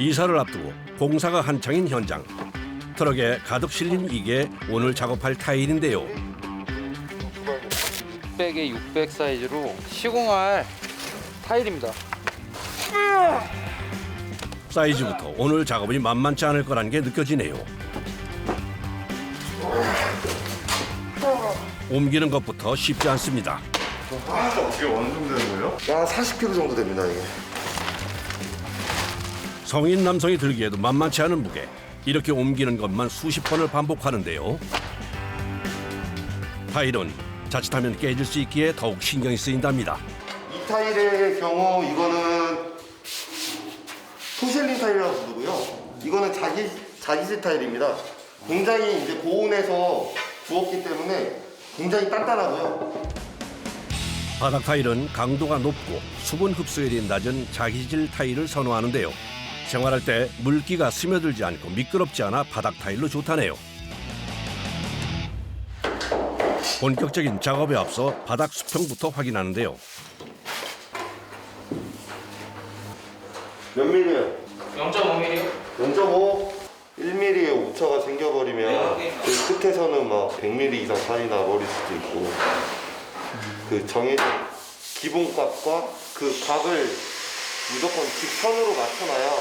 이사를 앞두고 공사가 한창인 현장. 트럭에 가득 실린 이게 오늘 작업할 타일인데요. 600에 600 사이즈로 시공할 타일입니다. 사이즈부터 오늘 작업이 만만치 않을 거란 게 느껴지네요. 옮기는 것부터 쉽지 않습니다. 어떻게 완성되는 거예요? 한 40kg 정도 됩니다, 이게. 성인 남성이 들기에도 만만치 않은 무게. 이렇게 옮기는 것만 수십 번을 반복하는데요. 타일은 자칫하면 깨질 수 있기에 더욱 신경이 쓰인답니다. 이 타일의 경우 이거는 포셀린 타일이라고 부르고요. 이거는 자기질 타일입니다. 굉장히 이제 고온에서 구웠기 때문에 굉장히 단단하고요. 바닥 타일은 강도가 높고 수분 흡수율이 낮은 자기질 타일을 선호하는데요. 생활할 때 물기가 스며들지 않고 미끄럽지 않아 바닥 타일로 좋다네요. 본격적인 작업에 앞서 바닥 수평부터 확인하는데요. 몇 밀리요? 0.5mm. 0.5, 1mm의 오차가 생겨버리면 그 끝에서는 막 100mm 이상 차이 나버릴 수도 있고 그 정해진 기본값과 그 각을 무조건 직선으로 맞춰놔야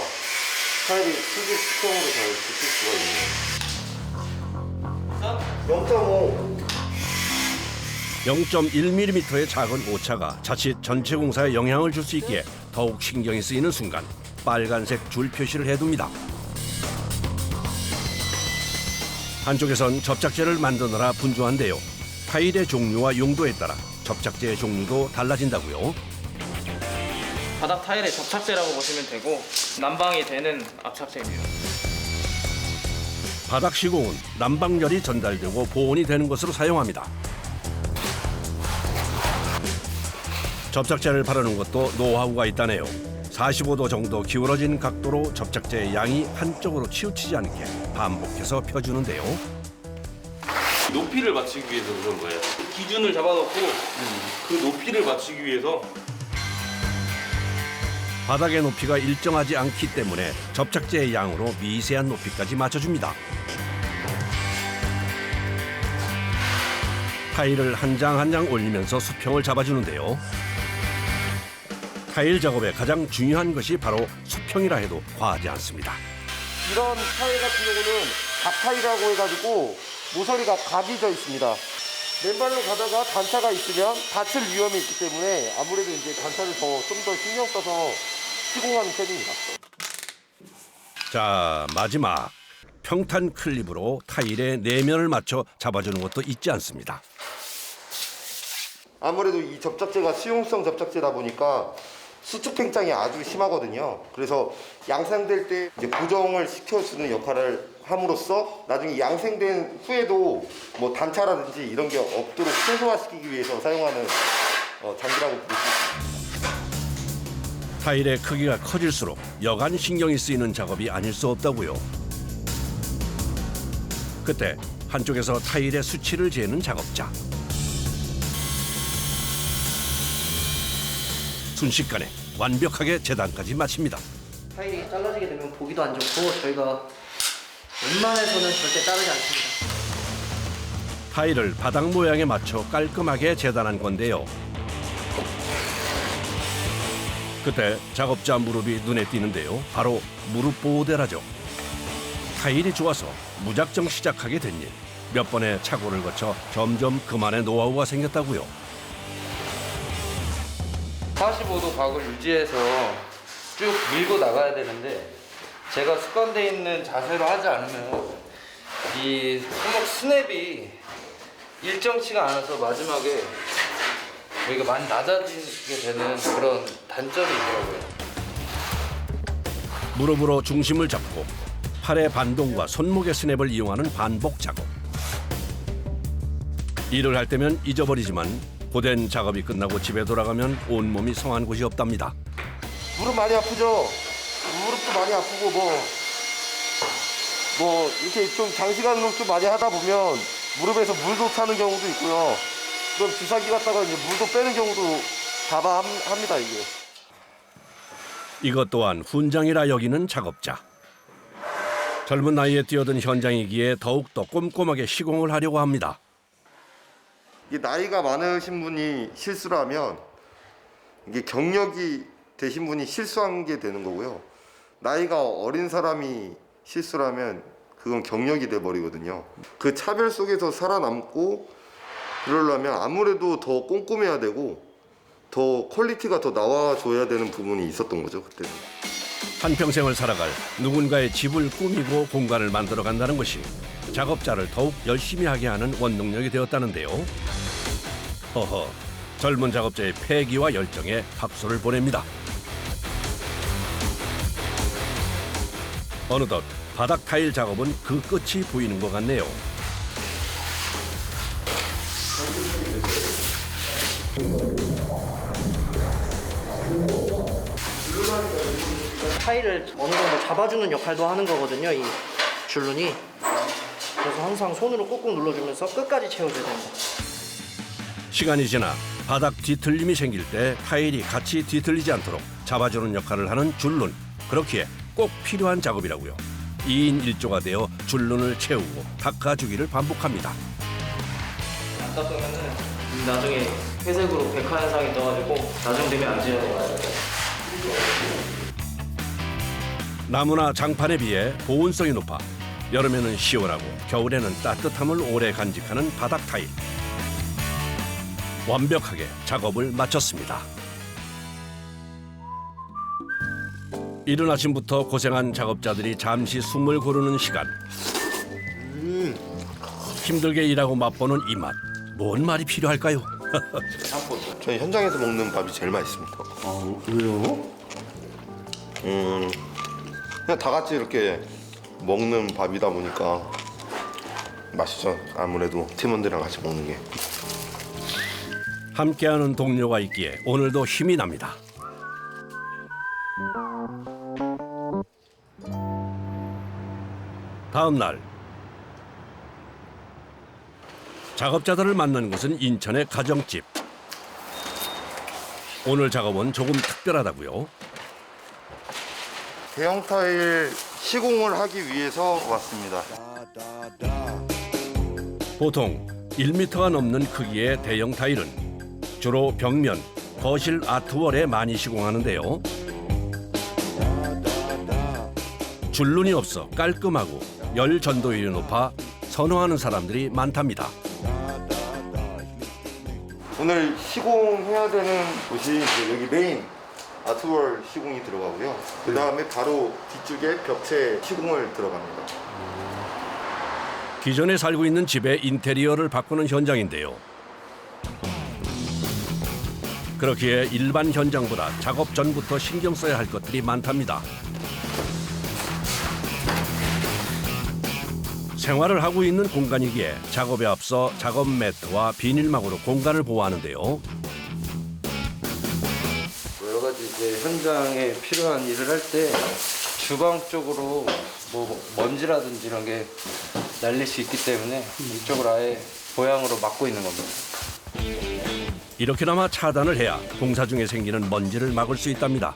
타일이 수직 수평으로 잘 붙을 수가 있네요. 0.5 0.1mm의 작은 오차가 자칫 전체 공사에 영향을 줄 수 있기에 더욱 신경이 쓰이는 순간 빨간색 줄 표시를 해둡니다. 한쪽에선 접착제를 만드느라 분주한데요. 타일의 종류와 용도에 따라 접착제의 종류도 달라진다고요. 바닥 타일의 접착제라고 보시면 되고 난방이 되는 압착제입니다. 바닥 시공은 난방열이 전달되고 보온이 되는 것으로 사용합니다. 접착제를 바르는 것도 노하우가 있다네요. 45도 정도 기울어진 각도로 접착제의 양이 한쪽으로 치우치지 않게 반복해서 펴주는데요. 높이를 맞추기 위해서 그런 거예요. 기준을 잡아놓고 그 높이를 맞추기 위해서. 바닥의 높이가 일정하지 않기 때문에 접착제의 양으로 미세한 높이까지 맞춰줍니다. 타일을 한 장 한 장 올리면서 수평을 잡아주는데요. 타일 작업의 가장 중요한 것이 바로 수평이라 해도 과하지 않습니다. 이런 타일 같은 경우는 각타일이라고 해가지고 모서리가 각이 져 있습니다. 맨발로 가다가 단차가 있으면 다칠 위험이 있기 때문에 아무래도 이제 단차를 좀 더 신경 써서 시공하는 편입니다. 자, 마지막 평탄 클립으로 타일의 내면을 맞춰 잡아주는 것도 잊지 않습니다. 아무래도 이 접착제가 수용성 접착제다 보니까 수축 팽창이 아주 심하거든요. 그래서 양생될 때 이제 고정을 시켜주는 역할을 함으로써 나중에 양생된 후에도 뭐 단차라든지 이런 게 없도록 최소화시키기 위해서 사용하는 장비라고 볼 수 있습니다. 타일의 크기가 커질수록 여간 신경이 쓰이는 작업이 아닐 수 없다고요. 그때 한쪽에서 타일의 수치를 재는 작업자. 순식간에 완벽하게 재단까지 마칩니다. 타일이 잘라지게 되면 보기도 안 좋고 저희가 웬만해서는 절대 자르지 않습니다. 타일을 바닥 모양에 맞춰 깔끔하게 재단한 건데요. 그때 작업자 무릎이 눈에 띄는데요. 바로 무릎 보호대라죠. 타일이 좋아서 무작정 시작하게 된 일. 몇 번의 착오를 거쳐 점점 그만의 노하우가 생겼다고요. 45도 각을 유지해서 쭉 밀고 나가야 되는데 제가 습관돼 있는 자세로 하지 않으면 이 손목 스냅이 일정치가 않아서 마지막에 여기가 많이 낮아지게 되는 그런 단점이 있더라고요. 무릎으로 중심을 잡고 팔의 반동과 손목의 스냅을 이용하는 반복 작업. 일을 할 때면 잊어버리지만 고된 작업이 끝나고 집에 돌아가면 온몸이 성한 곳이 없답니다. 무릎 많이 아프죠? 무릎도 많이 아프고 뭐 이렇게 좀 장시간으로 좀 많이 하다 보면 무릎에서 물도 차는 경우도 있고요. 그럼 주사기 갖다가 이제 물도 빼는 경우도 다반합니다, 이게. 이것 또한 훈장이라 여기는 작업자. 젊은 나이에 뛰어든 현장이기에 더욱더 꼼꼼하게 시공을 하려고 합니다. 이 나이가 많으신 분이 실수를 하면 이게 경력이 되신 분이 실수한 게 되는 거고요. 나이가 어린 사람이 실수를 하면 그건 경력이 돼 버리거든요. 그 차별 속에서 살아남고 그러려면 아무래도 더 꼼꼼해야 되고 더 퀄리티가 더 나와줘야 되는 부분이 있었던 거죠, 그때는. 한평생을 살아갈 누군가의 집을 꾸미고 공간을 만들어 간다는 것이 작업자를 더욱 열심히 하게 하는 원동력이 되었다는데요. 허허, 젊은 작업자의 패기와 열정에 박수를 보냅니다. 어느덧 바닥 타일 작업은 그 끝이 보이는 것 같네요. 타일을 어느 정도 잡아주는 역할도 하는 거거든요, 이 줄눈이. 그래서 항상 손으로 꾹꾹 눌러주면서 끝까지 채워줘야 됩니다. 시간이 지나 바닥 뒤틀림이 생길 때 타일이 같이 뒤틀리지 않도록 잡아주는 역할을 하는 줄눈. 그렇기에 꼭 필요한 작업이라고요. 2인 1조가 되어 줄눈을 채우고 닦아주기를 반복합니다. 안 닦으면은 나중에 회색으로 백화 현상이 떠가지고 나중 되면 안 지워져요. 나무나 장판에 비해 보온성이 높아 여름에는 시원하고 겨울에는 따뜻함을 오래 간직하는 바닥 타일. 완벽하게 작업을 마쳤습니다. 이른 아침부터 고생한 작업자들이 잠시 숨을 고르는 시간. 힘들게 일하고 맛보는 이 맛. 뭔 말이 필요할까요? 저는 현장에서 먹는 밥이 제일 맛있습니다. 아, 그래요? 그냥 다 같이 이렇게 먹는 밥이다 보니까 맛있죠. 아무래도 팀원들이랑 같이 먹는 게. 함께하는 동료가 있기에 오늘도 힘이 납니다. 다음 날 작업자들을 만난 곳은 인천의 가정집. 오늘 작업은 조금 특별하다고요. 대형 타일 시공을 하기 위해서 왔습니다. 보통 1m가 넘는 크기의 대형 타일은 주로 벽면, 거실 아트월에 많이 시공하는데요. 줄눈이 없어 깔끔하고 열 전도율이 높아 선호하는 사람들이 많답니다. 오늘 시공해야 되는 곳이 이제 여기 메인 아트월 시공이 들어가고요. 그 다음에 바로 뒤쪽에 벽체 시공을 들어갑니다. 기존에 살고 있는 집의 인테리어를 바꾸는 현장인데요. 그렇기에 일반 현장보다 작업 전부터 신경 써야 할 것들이 많답니다. 생활을 하고 있는 공간이기에 작업에 앞서 작업 매트와 비닐막으로 공간을 보호하는데요. 여러 가지 이제 현장에 필요한 일을 할 때 주방 쪽으로 뭐 먼지라든지 이런 게 날릴 수 있기 때문에 이쪽을 아예 보양으로 막고 있는 겁니다. 이렇게나마 차단을 해야 공사 중에 생기는 먼지를 막을 수 있답니다.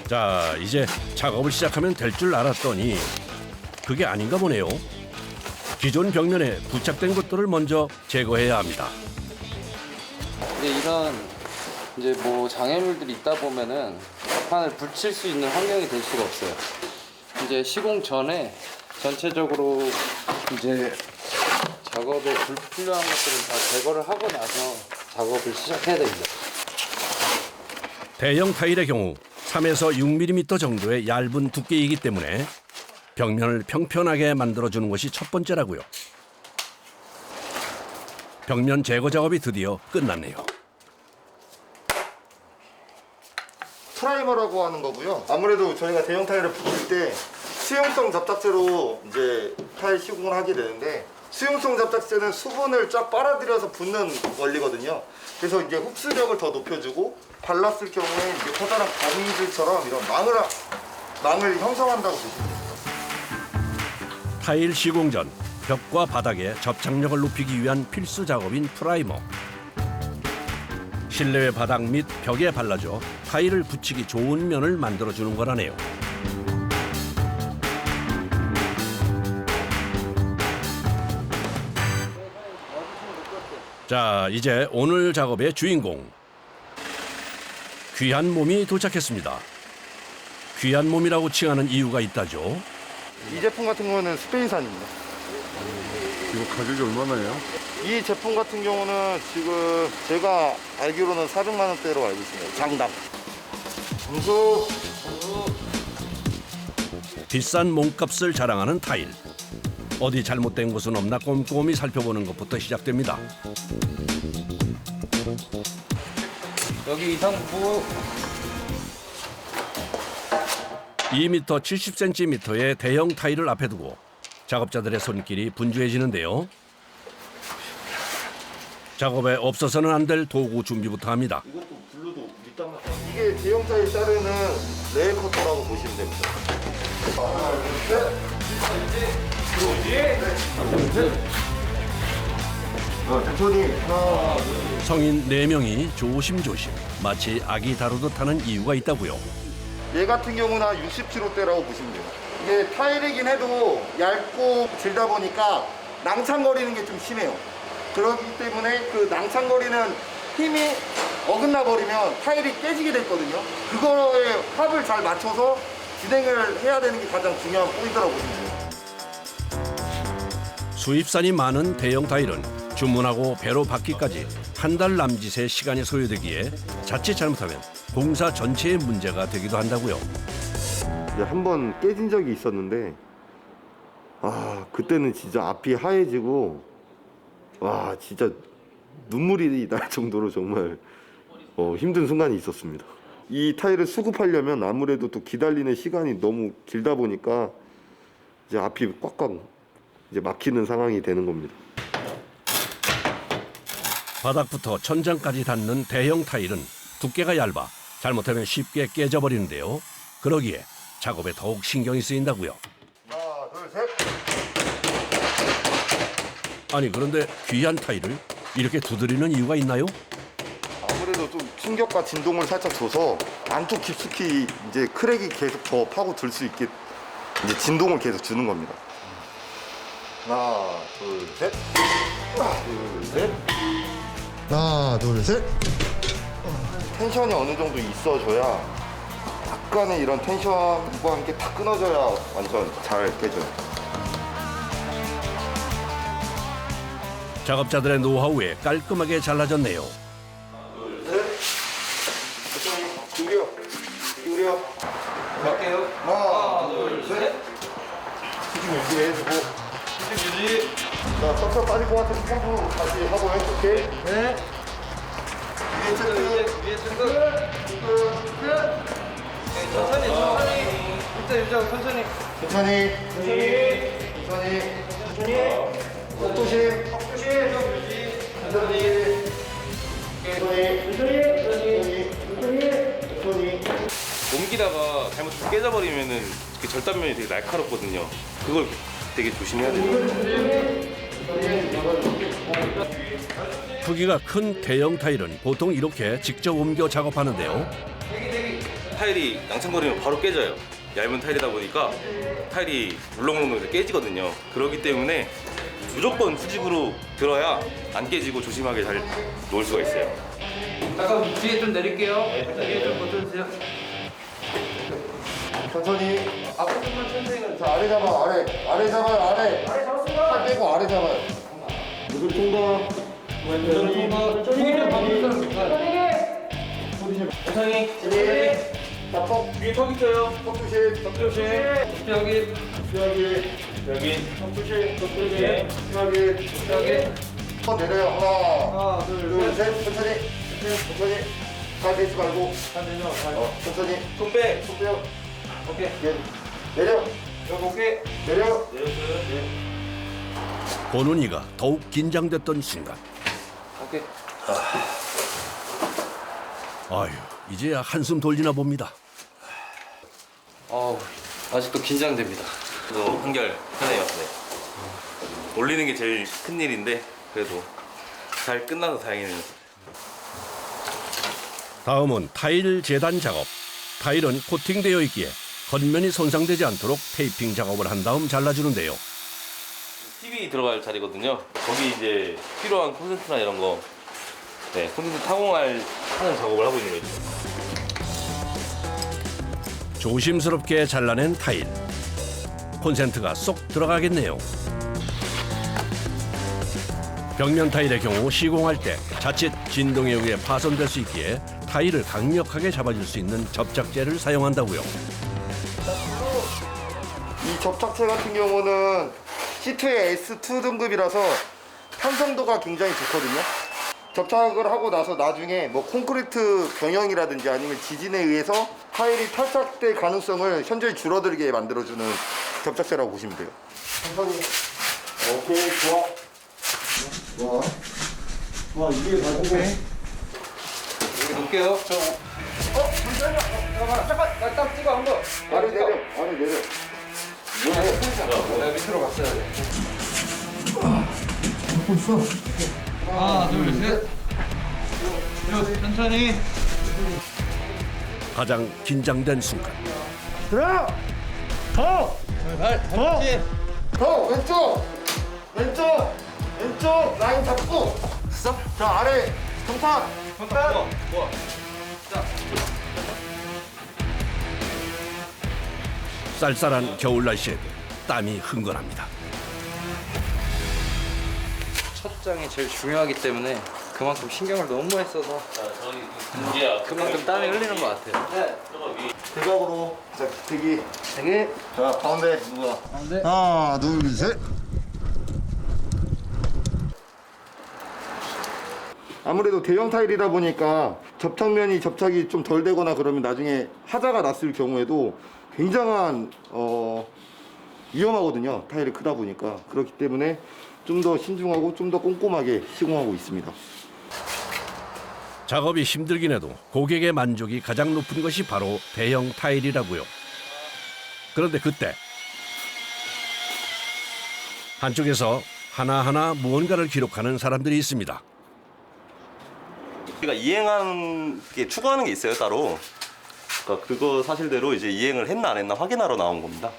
자, 이제 작업을 시작하면 될 줄 알았더니 그게 아닌가 보네요. 기존 벽면에 부착된 것들을 먼저 제거해야 합니다. 근데 이런 이제 뭐 장애물들이 있다 보면은 판을 붙일 수 있는 환경이 될 수가 없어요. 이제 시공 전에 전체적으로 이제 작업에 불필요한 것들은 다 제거를 하고 나서 작업을 시작해야 됩니다. 대형 타일의 경우 3에서 6mm 정도의 얇은 두께이기 때문에 벽면을 평평하게 만들어주는 것이 첫 번째라고요. 벽면 제거 작업이 드디어 끝났네요. 프라이머라고 하는 거고요. 아무래도 저희가 대형 타일을 붙일 때 수용성 접착제로 이제 타일 시공을 하게 되는데 수용성 접착제는 수분을 쫙 빨아들여서 붙는 원리거든요. 그래서 이제 흡수력을 더 높여주고 발랐을 경우에 이제 커다란 거미줄처럼 이런 망을 형성한다고 보시면 됩니다. 타일 시공 전 벽과 바닥의 접착력을 높이기 위한 필수 작업인 프라이머. 실내외 바닥 및 벽에 발라줘 타일을 붙이기 좋은 면을 만들어주는 거라네요. 자, 이제 오늘 작업의 주인공. 귀한 몸이 도착했습니다. 귀한 몸이라고 칭하는 이유가 있다죠. 이 제품 같은 경우는 스페인산입니다. 이거 가격이 얼마나요? 이 제품 같은 경우는 지금 제가 알기로는 400만 원대로 알고 있습니다. 장당. 점수. 비싼 몸값을 자랑하는 타일. 어디 잘못된 곳은 없나 꼼꼼히 살펴보는 것부터 시작됩니다. 여기 이상부 2m 70cm의 대형 타일을 앞에 두고 작업자들의 손길이 분주해지는데요. 작업에 없어서는 안 될 도구 준비부터 합니다. 이게 대형 타일 자르는 레일 커터라고 보시면 됩니다. 하나, 둘, 셋. 천천히. 하나, 성인 4명이 조심조심 마치 아기 다루듯 하는 이유가 있다고요. 얘 같은 경우는 한 60kg대라고 보시면 돼요. 이게 타일이긴 해도 얇고 길다 보니까 낭창거리는 게 좀 심해요. 그렇기 때문에 그 낭창거리는 힘이 어긋나 버리면 타일이 깨지게 됐거든요. 그거에 합을 잘 맞춰서 진행을 해야 되는 게 가장 중요한 포인트라고 보시면 돼요. 수입산이 많은 대형 타일은 주문하고 배로 받기까지 한 달 남짓의 시간이 소요되기에 자칫 잘못하면 공사 전체의 문제가 되기도 한다고요. 한 번 깨진 적이 있었는데 그때는 진짜 앞이 하얘지고 진짜 눈물이 날 정도로 정말 힘든 순간이 있었습니다. 이 타일을 수급하려면 아무래도 또 기다리는 시간이 너무 길다 보니까 이제 앞이 꽉꽉 이제 막히는 상황이 되는 겁니다. 바닥부터 천장까지 닿는 대형 타일은 두께가 얇아 잘못하면 쉽게 깨져버리는데요. 그러기에 작업에 더욱 신경이 쓰인다고요. 하나, 둘, 셋. 아니 그런데 귀한 타일을 이렇게 두드리는 이유가 있나요? 아무래도 좀 충격과 진동을 살짝 줘서 안쪽 깊숙이 이제 크랙이 계속 더 파고들 수 있게 이제 진동을 계속 주는 겁니다. 하나, 둘, 셋. 하나, 둘, 셋. 하나, 둘, 셋. 텐션이 어느 정도 있어줘야 약간의 이런 텐션과 함께 다 끊어져야 완전 잘 깨져요. 작업자들의 노하우에 깔끔하게 잘라졌네요. 기울여. 기울여. 갈게요. 하나, 둘, 셋. 수직 유지해주고. 수직 유지. 자, 척척 빠질 것 같은 스포도 다시 하고요. 오케이. 네. 위에 체크. 위에 체크. 천천히 일단 유지하고 천천히. 천천히. 속도심. 천천히. 옮기다가 잘못 깨져버리면은 그 절단면이 되게 날카롭거든요. 그걸 되게 조심해야 돼요. 크기가 큰 대형 타일은 보통 이렇게 직접 옮겨 작업하는데요. 타일이 낭창거리면 바로 깨져요. 얇은 타일이다 보니까 타일이 물렁물렁해서 깨지거든요. 그렇기 때문에 무조건 수직으로 들어야 안 깨지고 조심하게 잘 놓을 수가 있어요. 잠깐 뒤에 좀 내릴게요. 뒤에 좀 버텨주세요. 천천히. 앞으로 좀만 천천히. 자, 아래 잡아, 아래 잡아요, 아래 잡았습니다. 팔 빼고 아래 잡아요. 무술 통과. 천천히 좀 봐주세요. 천천히. 자폭. 위에 턱 있어요. 턱 조심. 턱 조심. 여기 여기. 턱 조심. 심하게. 한번 내려요. 하나, 둘, 셋. 천천히. 다 대지 말고. 천천히. 손 빼. 손 빼요. 오케이. 예. 내려. 여기 오케이. 내려. 보는 이가 더욱 긴장됐던 순간. 오케이. 아유, 이제야 한숨 돌리나 봅니다. 아직도 긴장됩니다. 그래도 한결 편해요. 네. 올리는 게 제일 큰 일인데 그래도 잘 끝나서 다행이네요. 다음은 타일 재단 작업. 타일은 코팅되어 있기에 겉면이 손상되지 않도록 테이핑 작업을 한 다음 잘라주는데요. TV 들어갈 자리거든요. 거기 이제 필요한 콘센트나 이런 거, 네, 콘센트 하는 작업을 하고 있는 거죠. 조심스럽게 잘라낸 타일. 콘센트가 쏙 들어가겠네요. 벽면 타일의 경우 시공할 때 자칫 진동에 의해 파손될 수 있기에 타일을 강력하게 잡아줄 수 있는 접착제를 사용한다고요. 이 접착제 같은 경우는 C2의 S2 등급이라서 편성도가 굉장히 좋거든요. 접착을 하고 나서 나중에 뭐 콘크리트 변형이라든지 아니면 지진에 의해서 타일이 탈착될 가능성을 현저히 줄어들게 만들어주는 접착제라고 보시면 돼요. 천천히. 오케이, 좋아. 좋아, 이게 다 오케이. 여기 놓을게요. 잠깐만, 나 딱 찍어 한 번. 아래 내려, 아래 내려. 내가 밑으로 갔어야 돼. 하나, 둘, 셋. 천천히. 가장 긴장된 순간. 들어! 더! 더! 왼쪽! 왼쪽! 왼쪽! 라인 잡고! 됐어? 자, 아래! 정판! 좋아. 자, 쌀쌀한 겨울 날씨에도 땀이 흥건합니다. 첫 장이 제일 중요하기 때문에 그만큼 신경을 너무 많이 써서 그만큼 땀이 흘리는 것 같아요. 대각으로. 자, 대기. 자, 가운데. 누가? 가운데. 하나, 둘, 셋. 아무래도 대형 타일이다 보니까 접착면이 접착이 좀 덜 되거나 그러면 나중에 하자가 났을 경우에도 굉장한 위험하거든요. 타일이 크다 보니까. 그렇기 때문에 좀 더 신중하고 좀 더 꼼꼼하게 시공하고 있습니다. 작업이 힘들긴 해도 고객의 만족이 가장 높은 것이 바로 대형 타일이라고요. 그런데 그때 한쪽에서 하나하나 무언가를 기록하는 사람들이 있습니다. 우리가 이행한 게 추가하는 게 있어요, 따로. 그러니까 그거 사실대로 이제 이행을 했나 안 했나 확인하러 나온 겁니다.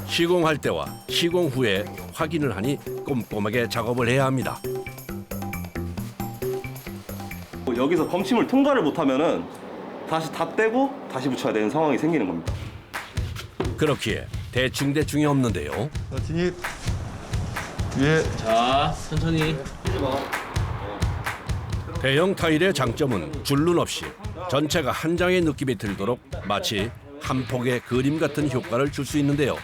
시공할 때와 시공 후에 확인을 하니 꼼꼼하게 작업을 해야 합니다. 여기서 검침을 통과를 못하면은 다시 다 떼고 다시 붙여야 되는 상황이 생기는 겁니다. 그렇기에 대충대충이 없는데요. 자, 진입. 예. 대형 타일의 장점은 줄눈 없이 전체가 한 장의 느낌이 들도록 마치 한 폭의 그림 같은 효과를 줄 수 있는데요.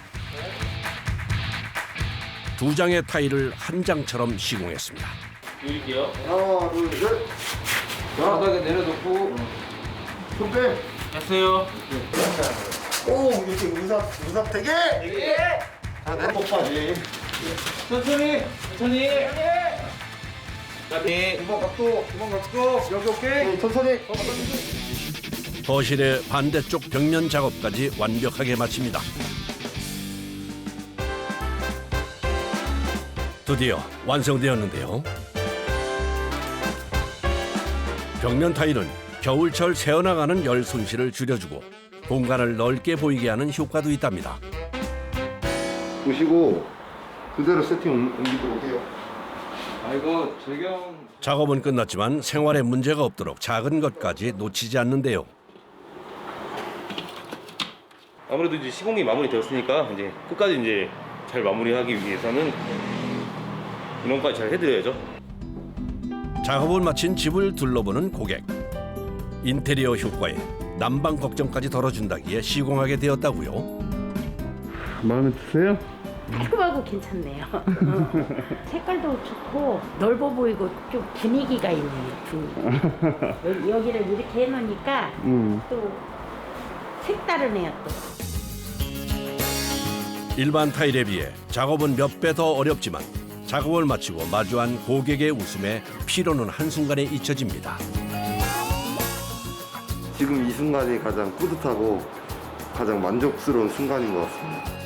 두 장의 타일을 한 장처럼 시공했습니다. 하나, 둘, 셋. 바닥에 내려놓고 손 빼. 안녕하세요. 오, 이렇게 의사 되게. 자, 내려 복사지. 천천히. 이번 각도. 여기 오케이. 천천히. 거실의 반대쪽 벽면 작업까지 완벽하게 마칩니다. 드디어 완성되었는데요. 벽면 타일은 겨울철 새어나가는 열 손실을 줄여주고 공간을 넓게 보이게 하는 효과도 있답니다. 보시고 그대로 세팅 옮기도록 해요. 이거 재경. 작업은 끝났지만 생활에 문제가 없도록 작은 것까지 놓치지 않는데요. 아무래도 이제 시공이 마무리되었으니까 이제 끝까지 이제 잘 마무리하기 위해서는 이런 것까지 잘 해드려야죠. 작업을 마친 집을 둘러보는 고객. 인테리어 효과에 난방 걱정까지 덜어준다기에 시공하게 되었다고요. 마음에 드세요? 깔끔하고 괜찮네요. 색깔도 좋고 넓어 보이고 좀 분위기가 있네요. 분위기. 여기를 이렇게 해놓으니까 또 색다르네요. 또. 일반 타일에 비해 작업은 몇 배 더 어렵지만 작업을 마치고 마주한 고객의 웃음에 피로는 한순간에 잊혀집니다. 지금 이 순간이 가장 뿌듯하고 가장 만족스러운 순간인 것 같습니다.